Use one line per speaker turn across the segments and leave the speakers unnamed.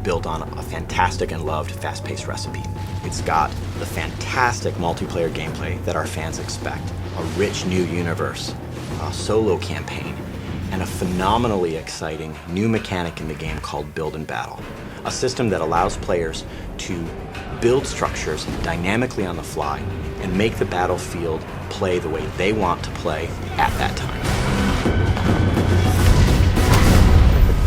built on a fantastic and loved fast-paced recipe. It's got the fantastic multiplayer gameplay that our fans expect, a rich new universe, a solo campaign, and a phenomenally exciting new mechanic in the game called Build and Battle, a system that allows players to build structures dynamically on the fly and make the battlefield play the way they want to play at that time.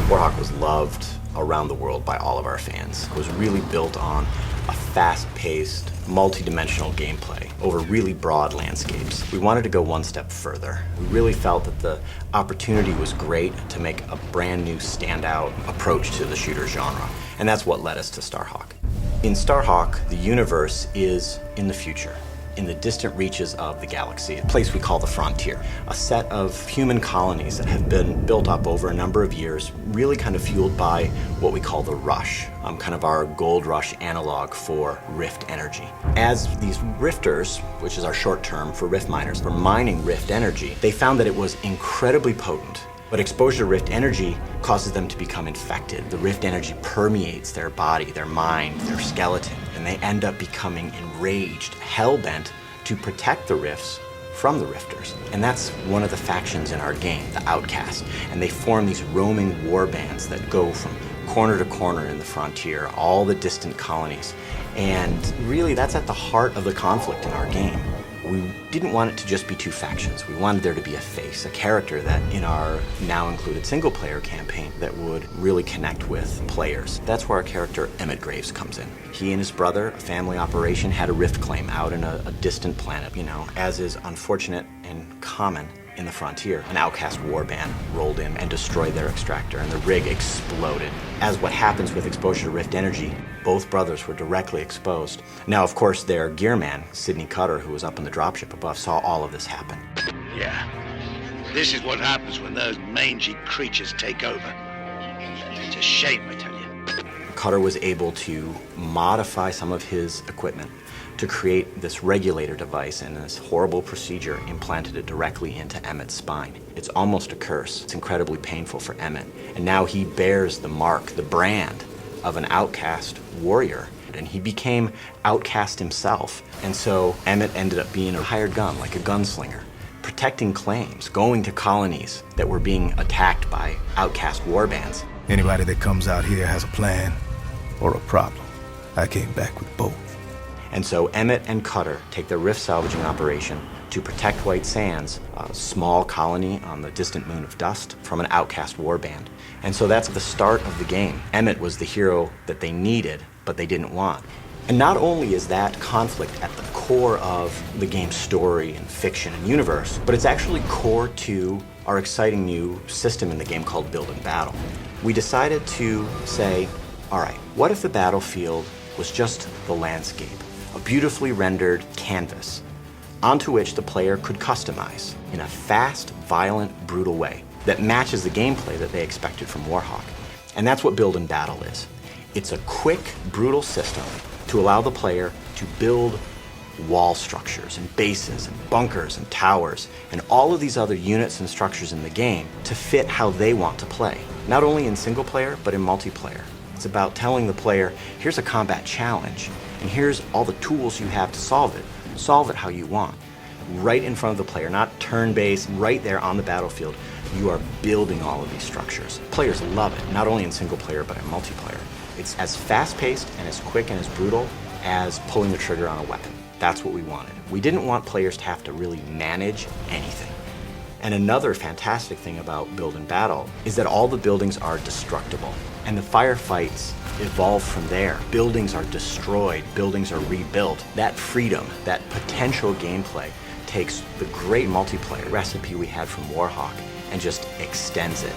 Starhawk was loved around the world by all of our fans. It was really built on a fast-paced, multi-dimensional gameplay over really broad landscapes. We wanted to go one step further. We really felt that the opportunity was great to make a brand new standout approach to the shooter genre, and that's what led us to Starhawk. In Starhawk, the universe is in the future, in the distant reaches of the galaxy, a place we call the Frontier, a set of human colonies that have been built up over a number of years, really kind of fueled by what we call the Rush, kind of our gold rush analog for rift energy. As these rifters, which is our short term for rift miners, were mining rift energy, they found that it was incredibly potent. But exposure to rift energy causes them to become infected. The rift energy permeates their body, their mind, their skeleton, and they end up becoming enraged, hell-bent to protect the rifts from the rifters. And that's one of the factions in our game, the Outcast. And they form these roaming war bands that go from corner to corner in the Frontier, all the distant colonies. And really, that's at the heart of the conflict in our game. We didn't want it to just be two factions. We wanted there to be a face, a character that in our now included single-player campaign that would really connect with players. That's where our character EMMETT Graves comes in. He and his brother, a family operation, had a rift claim out in a distant planet. You know, as is unfortunate and common in the Frontier, an outcast warband rolled in and destroyed their extractor, and the rig exploded. As what happens with exposure to rift energy, both brothers were directly exposed. Now, of course, their gearman, Sidney Cutter, who was up in the dropship above, saw all of this happen.
Yeah, this is what happens when those mangy creatures take over. It's a shame, I tell you.
Cutter was able to modify some of his equipment to create this regulator device, and this horrible procedure implanted it directly into EMMETT's spine. It's almost a curse. It's incredibly painful for EMMETT. And now he bears the mark, the brand of an outcast warrior. And he became outcast himself. And so EMMETT ended up being a hired gun, like a gunslinger, protecting claims, going to colonies that were being attacked by outcast warbands.
Anybody that comes out here has a plan or a problem. I came back with both.
And so EMMETT and Cutter take their rift salvaging operation to protect White Sands, a small colony on the distant moon of Dust, from an outcast warband. And so that's the start of the game. EMMETT was the hero that they needed, but they didn't want. And not only is that conflict at the core of the game's story and fiction and universe, but it's actually core to our exciting new system in the game called Build and Battle. We decided to say, all right, what if the battlefield was just the landscape? A beautifully rendered canvas onto which the player could customize in a fast, violent, brutal way that matches the gameplay that they expected from Warhawk. And that's what Build and Battle is. It's a quick, brutal system to allow the player to build wall structures and bases and bunkers and towers and all of these other units and structures in the game to fit how they want to play, not only in single player, but in multiplayer. It's about telling the player, here's a combat challenge, and here's all the tools you have to solve it. Solve it how you want. Right in front of the player, not turn-based, right there on the battlefield, you are building all of these structures. Players love it, not only in single player, but in multiplayer. It's as fast-paced and as quick and as brutal as pulling the trigger on a weapon. That's what we wanted. We didn't want players to have to really manage anything. And another fantastic thing about Build and Battle is that all the buildings are destructible, and the firefights evolve from there. Buildings are destroyed, buildings are rebuilt. That freedom, that potential gameplay takes the great multiplayer recipe we had from Warhawk and just extends it.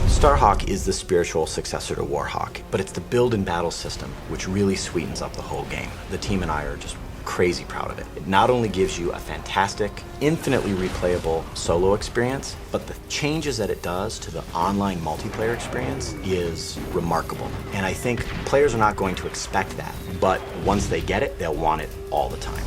Starhawk is the spiritual successor to Warhawk, but it's the Build and Battle system which really sweetens up the whole game. The team and I are just crazy proud of it. It not only gives you a fantastic, infinitely replayable solo experience, but the changes that it does to the online multiplayer experience is remarkable. And I think players are not going to expect that, but once they get it, they'll want it all the time.